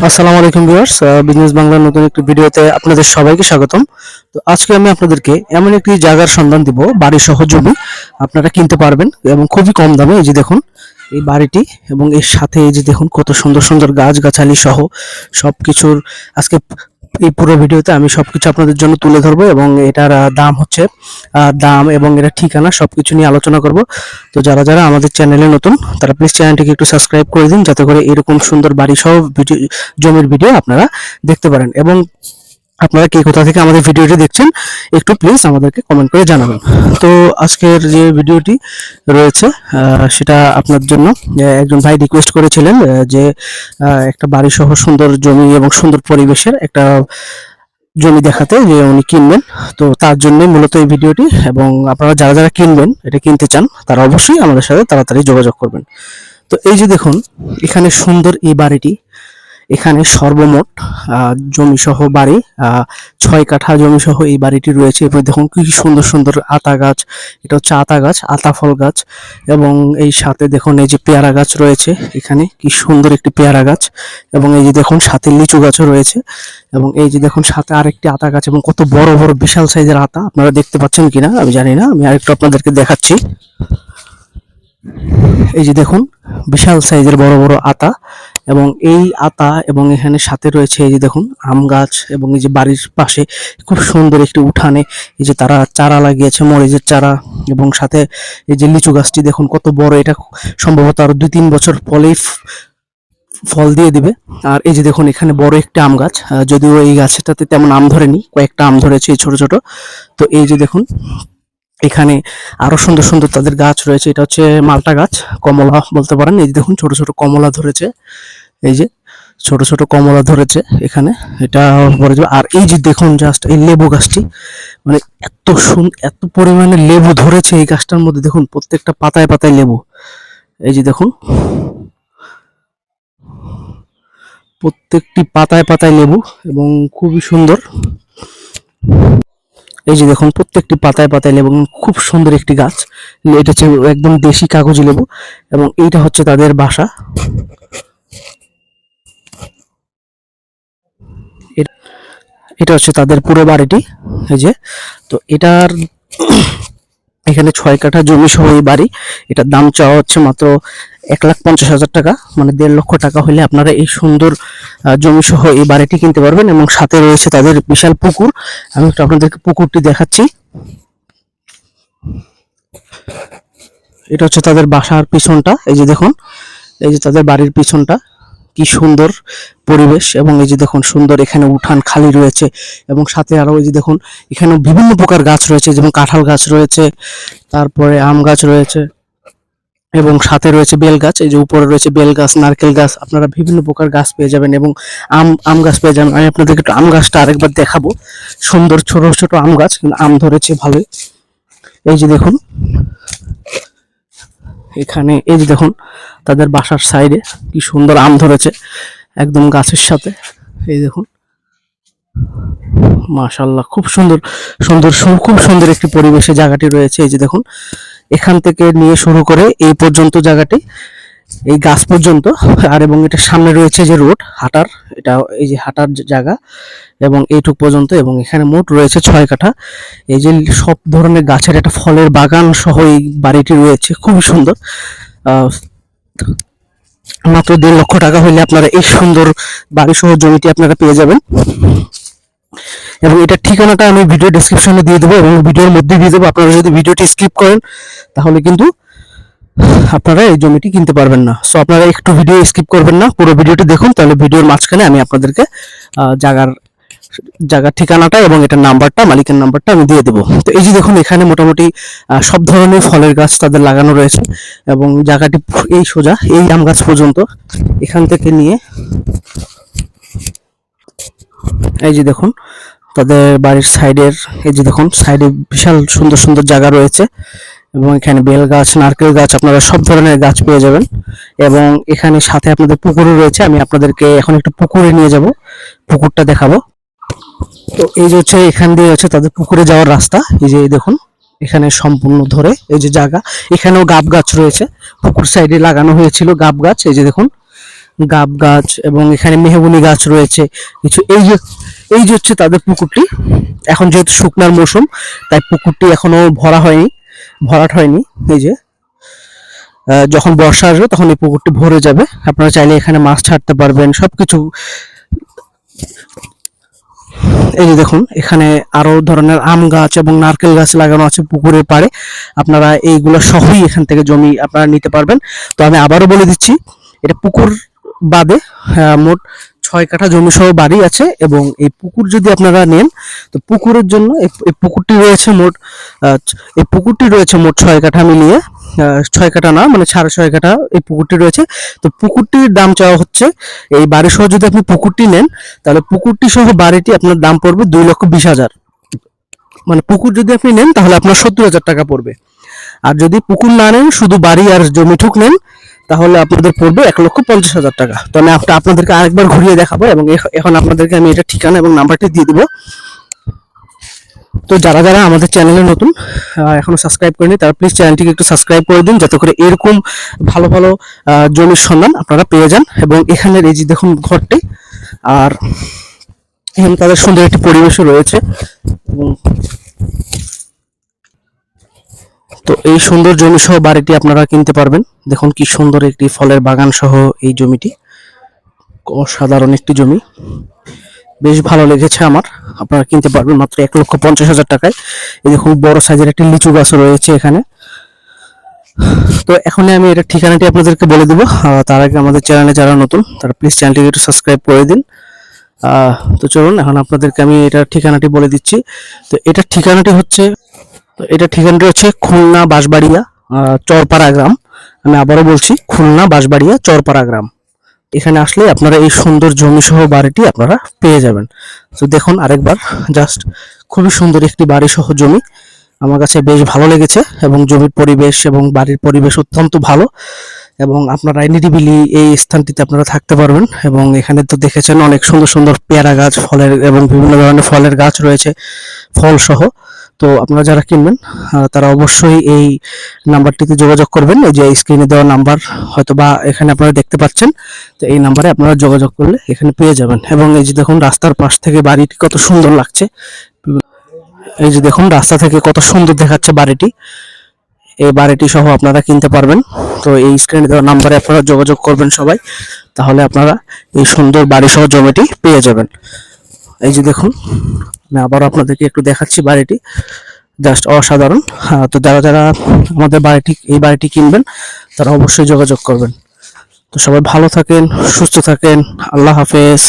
আসসালামু আলাইকুম viewers, business বাংলার নতুন একটি ভিডিওতে আপনাদের সবাইকে স্বাগতম। তো আজকে আমি আপনাদেরকে এমন একটি জায়গার সন্ধান দিব, বাড়ি সহ জমি আপনারা কিনতে পারবেন এবং খুবই কম দামে। এই যে দেখুন এই বাড়িটি, এবং এর সাথে এই যে দেখুন কত সুন্দর সুন্দর গাছগাছালি সহ সবকিছুর আজকে এই পুরো ভিডিওতে আমি সবকিছু আপনাদের জন্য তুলে ধরবো, এবং এটার দাম হচ্ছে দাম এবং এটা ঠিকানা সবকিছু নিয়ে আলোচনা করব। তো যারা যারা আমাদের চ্যানেলে নতুন তারা প্লিজ চ্যানেলটিকে একটু সাবস্ক্রাইব করে দিন, যাতে করে এরকম সুন্দর বাড়ি সহ ভিডিও, জমির ভিডিও আপনারা দেখতে পারেন। এবং আপনারা কে কোথা থেকে আমাদের ভিডিওটি দেখছেন একটু প্লিজ আমাদেরকে কমেন্ট করে জানাবেন। তো আজকের যে ভিডিওটি রয়েছে সেটা আপনার জন্য একজন ভাই রিকোয়েস্ট করেছিলেন যে একটা বাড়ি সহ সুন্দর জমি এবং সুন্দর পরিবেশের একটা জমি দেখাতে, যে উনি কিনবেন। তো তার জন্যই মূলত এই ভিডিওটি, এবং আপনারা যারা যারা কিনবেন, এটা কিনতে চান, তারা অবশ্যই আমাদের সাথে তাড়াতাড়ি যোগাযোগ করবেন। তো এই যে দেখুন এখানে সুন্দর এই বাড়িটি, এখানে সর্বমোট জমি সহ বাড়ি 6 কাঠা জমি সহ এই বাড়িটি রয়েছে। এরপর দেখুন কি সুন্দর সুন্দর আতা গাছ, এটা হচ্ছে আতা গাছ, আতা ফল গাছ। এবং এই সাথে দেখুন এই যে পেয়ারা গাছ রয়েছে, এখানে কি সুন্দর একটি পেয়ারা গাছ। এবং এই যে দেখুন সাথে লিচু গাছও রয়েছে। এবং এই যে দেখুন সাথে আরেকটি আতা গাছ, এবং কত বড় বড় বিশাল সাইজের আতা, আপনারা দেখতে পাচ্ছেন কিনা আমি জানি না, আমি আরেকটু আপনাদেরকে দেখাচ্ছি। এই যে দেখুন বিশাল সাইজের বড় বড় আতা, এবং এই আতা এবং এখানে সাথে রয়েছে এই যে দেখুন আম গাছ। এবং এই যে বাড়ির পাশে খুব সুন্দর একটি উঠানে এই যে তারা চারা লাগিয়েছে, মরিচের চারা। এবং সাথে এই যে লিচু গাছটি দেখুন কত বড়, এটা সম্ভবত আরো 2-3 বছর পরেই ফল দিয়ে দিবে। আর এই যে দেখুন এখানে বড় একটা আম গাছ, যদিও এই গাছটাতে তেমন আম ধরেনি, কয়েকটা আম ধরেছে ছোট ছোট। তো এই যে দেখুন এখানে আরো সুন্দর সুন্দর তাদের গাছ রয়েছে, এটা হচ্ছে মালটা গাছ, কমলা বলতে পারেন। এই যে দেখুন ছোট ছোট কমলা ধরেছে, এই যে ছোট ছোট কমলা ধরেছে এখানে, এটা পরে যাবে। আর এই যে দেখুন জাস্ট এই লেবু গাছটি, মানে এত পরিমাণে লেবু ধরেছে এই গাছটার মধ্যে, দেখুন প্রত্যেকটা পাতায় পাতায় লেবু। এই যে দেখুন প্রত্যেকটি পাতায় পাতায় লেবু, এবং খুবই সুন্দর। এই যে দেখুন প্রত্যেকটি পাতায় পাতায় লেবু, খুব সুন্দর একটি গাছ। এটা হচ্ছে একদম দেশি কাগজি লেবু, এবং এইটা হচ্ছে তাদের বাসা। এটা হচ্ছে তাদের পুরো বাড়িটি, এই যে। তো এটার এখানে 6 কাঠা জমি সহ এই বাড়ি, এটার দাম চাওয়া হচ্ছে মাত্র 1,50,000 টাকা, মানে 1.5 লক্ষ টাকা হলে আপনারা এই সুন্দর জমি সহ এই বাড়িটি কিনতে পারবেন। এবং সাথে রয়েছে তাদের বিশাল পুকুর, আমি একটু আপনাদেরকে পুকুরটি দেখাচ্ছি। এটা হচ্ছে তাদের বাসার পিছনটা, এই যে দেখুন এই যে তাদের বাড়ির পিছনটা কি সুন্দর পরিবেশ। এবং এই যে দেখুন সুন্দর এখানে উঠান খালি রয়েছে, এবং সাথে আরো এই যে দেখুন এখানে বিভিন্ন প্রকার গাছ রয়েছে, যেমন কাঁঠাল গাছ রয়েছে, তারপরে আম গাছ রয়েছে, এবং সাথে রয়েছে বেল গাছ। এই যে উপরে রয়েছে বেল গাছ, নারকেল গাছ, আপনারা বিভিন্ন প্রকার গাছ পেয়ে যাবেন, এবং আম গাছ পেয়ে যাবেন। আমি আপনাদেরকে একটু আম গাছটা আরেকবার দেখাবো, সুন্দর ছোট ছোট আম গাছ, কিন্তু আম ধরেছে ভালোই। এই যে দেখুন এখানে এই যে দেখুন তাদের বাসার সাইডে কি সুন্দর আম ধরেছে একদম গাছের সাথে। এই দেখুন মাশাআল্লাহ, খুব সুন্দর সুন্দর খুব সুন্দর একটি পরিবেশে জায়গাটি রয়েছে। এই যে দেখুন এখান থেকে নিয়ে শুরু করে এই পর্যন্ত জায়গাটি, এই গাছ পর্যন্ত। আর এবং এটা সামনে রয়েছে যে রোড হাঁটার, এটা এই যে হাঁটার জায়গা, এবং এইটুক পর্যন্ত। এবং এখানে মোট রয়েছে 6 কাঠা। এই যে সব ধরনের গাছের একটা ফলের বাগান সহ এই বাড়িটি রয়েছে, খুবই সুন্দর। মাত্র 1.5 লক্ষ টাকা হলে আপনারা এই সুন্দর বাড়ি সহ জমিটি আপনারা পেয়ে যাবেন। এবং এটার ঠিকানাটা আমি ভিডিও ডেসক্রিপশনে দিয়ে দেবো, এবং ভিডিওর মধ্যে দিয়ে দেবো। আপনারা যদি ভিডিওটি স্কিপ করেন তাহলে কিন্তু আপনারা এই জমিটি কিনতে পারবেন না। সো আপনারা একটু ভিডিও স্কিপ করবেন না, পুরো ভিডিওটি দেখুন, তাহলে ভিডিওর মাঝখানে আমি আপনাদেরকে জায়গার জায়গার ঠিকানাটা এবং এটার নাম্বারটা, মালিকের নাম্বারটা আমি দিয়ে দেবো। তো এই যে দেখুন এখানে মোটামুটি সব ধরনের ফলের গাছ তাদের লাগানো রয়েছে, এবং জায়গাটি এই সোজা এই আম গাছ পর্যন্ত, এখান থেকে নিয়ে এই যে দেখুন তাদের বাড়ির সাইডের, এই যে দেখুন সাইডে বিশাল সুন্দর সুন্দর জায়গা রয়েছে, এবং এখানে বেল গাছ, নারকেল গাছ, আপনারা সব ধরনের গাছ পেয়ে যাবেন। এবং এখানে সাথে আপনাদের পুকুরও রয়েছে, আমি আপনাদেরকে এখন একটু পুকুরে নিয়ে যাব, পুকুরটা দেখাবো। তো এই যে হচ্ছে এখান দিয়ে হচ্ছে তাদের পুকুরে যাওয়ার রাস্তা, এই যে দেখুন এখানে সম্পূর্ণ ধরে এই যে জায়গা, এখানেও গাব গাছ রয়েছে, পুকুর সাইডে লাগানো হয়েছিল গাব গাছ। এই যে দেখুন গাব গাছ এবং এখানে মেহগনি গাছ রয়েছে কিছু। এই যে হচ্ছে তাদের পুকুরটি। এখন যেহেতু শুকনার মৌসুম, তাই পুকুরটি এখনো ভরাট হয়নি। এই যে যখন বর্ষা আসবে তখন এই পুকুরটি ভরে যাবে। আপনারা চাইলে এখানে মাছ ছাড়তে পারবেন, সবকিছু। এই যে দেখুন, এখানে আরো ধরনের আম গাছ এবং নারকেল গাছ লাগানো আছে পুকুরের পাড়ে। আপনারা এইগুলো সহই এখান থেকে জমি আপনারা নিতে পারবেন। তো আমি আবারও বলে দিচ্ছি, এটা পুকুর বাদে মোট 6 কাঠা জমি সহ বাড়ি আছে। এবং এই পুকুর যদি আপনারা নেন, তো পুকুরের জন্য এই পুকুরটি রয়েছে মোট 6 কাঠা মিলিয়ে। 6 কাঠা না, মানে 6.5 কাঠা এই পুকুরটি রয়েছে। তো পুকুরটির দাম চাওয়া হচ্ছে, এই বাড়ি সহ যদি আপনি পুকুরটি নেন, তাহলে পুকুরটি সহ বাড়িটি আপনার দাম পড়বে 2,20,000। মানে পুকুর যদি আপনি নেন তাহলে আপনার 70,000 টাকা পড়বে। আর যদি পুকুর না নেন, শুধু বাড়ি আর জমি ঠুক নেন, তাহলে আপনাদের পড়বে 1,50,000 টাকা। তো আমি আপনাদেরকে আরেকবার ঘুরিয়ে দেখাবো এবং এখন আপনাদেরকে আমি এটা ঠিকানা এবং নাম্বারটি দিয়ে দিব। তো যারা যারা আমাদের চ্যানেলে নতুন, এখনো সাবস্ক্রাইব করেনি, তারা প্লিজ চ্যানেলটিকে একটু সাবস্ক্রাইব করে দিন, যাতে করে এরকম ভালো ভালো জমির সন্ধান আপনারা পেয়ে যান। এবং এখানের এই যে দেখুন ঘরটি, আর এখানে তাদের সুন্দর একটি পরিবেশও রয়েছে। এবং তো এই সুন্দর জমি সহ বাড়িটি আপনারা কিনতে পারবেন। দেখুন কি সুন্দর একটি ফলের বাগান সহ এই জমিটি, অসাধারণ একটি জমি, বেশ ভালো লেগেছে আমার। আপনারা কিনতে পারবেন মাত্র 1,50,000 টাকায়। এই যে খুব বড় সাইজের একটি লিচু গাছ রয়েছে এখানে। তো এখন আমি এটা ঠিকানাটি আপনাদেরকে বলে দিব। তার আগে আমাদের চ্যানেলে যারা নতুন, তারা প্লিজ চ্যানেলটিকে একটু সাবস্ক্রাইব করে দিন। তো চলুন এখন আপনাদেরকে আমি এটার ঠিকানাটি বলে দিচ্ছি। তো এটার ঠিকানাটি হচ্ছে খুলনা বাঁশবাড়িয়া চরপাড়া গ্রাম। আমি আবারও বলছি, খুলনা বাঁশবাড়িয়া চরপাড়া গ্রাম। এখানে আসলে আপনারা এই সুন্দর জমি সহ বাড়িটি আপনারা পেয়ে যাবেন। তো দেখুন আরেকবার, জাস্ট খুবই সুন্দর একটি বাড়ি সহ জমি, আমার কাছে বেশ ভালো লেগেছে। এবং জমির পরিবেশ এবং বাড়ির পরিবেশ অত্যন্ত ভালো। এবং আপনারা নিরিবিলি এই স্থানটিতে আপনারা থাকতে পারবেন। এবং এখানে তো দেখেছেন অনেক সুন্দর সুন্দর পেয়ারা গাছ, ফলের এবং বিভিন্ন ধরনের ফলের গাছ রয়েছে, ফল সহ। তো আপনারা যারা কিনবেন, তারা অবশ্যই এই নাম্বারটিতে যোগাযোগ করবেন। এই যে স্ক্রিনে দেওয়া নাম্বার, হয়তো বা এখানে আপনারা দেখতে পাচ্ছেন। তো এই নাম্বারে আপনারা যোগাযোগ করলে এখানে পেয়ে যাবেন। এবং এই যে দেখুন রাস্তার পাশ থেকে বাড়িটি কত সুন্দর লাগছে। এই যে দেখুন রাস্তা থেকে কত সুন্দর দেখাচ্ছে বাড়িটি। এই বাড়িটি সহ আপনারা কিনতে পারবেন। তো এই স্ক্রিনে দেওয়া নাম্বারে আপনারা যোগাযোগ করবেন সবাই, তাহলে আপনারা এই সুন্দর বাড়ি সহ জমিটি পেয়ে যাবেন। এই যে দেখুন, আমি আবার আপনাদেরকে একটু দেখাচ্ছি বাড়িটি, জাস্ট অসাধারণ। তো যারা যারা আমাদের এই বাড়িটি কিনবেন, তারা অবশ্যই যোগাযোগ করবেন। তো সবাই ভালো থাকেন, সুস্থ থাকেন, আল্লাহ হাফেজ।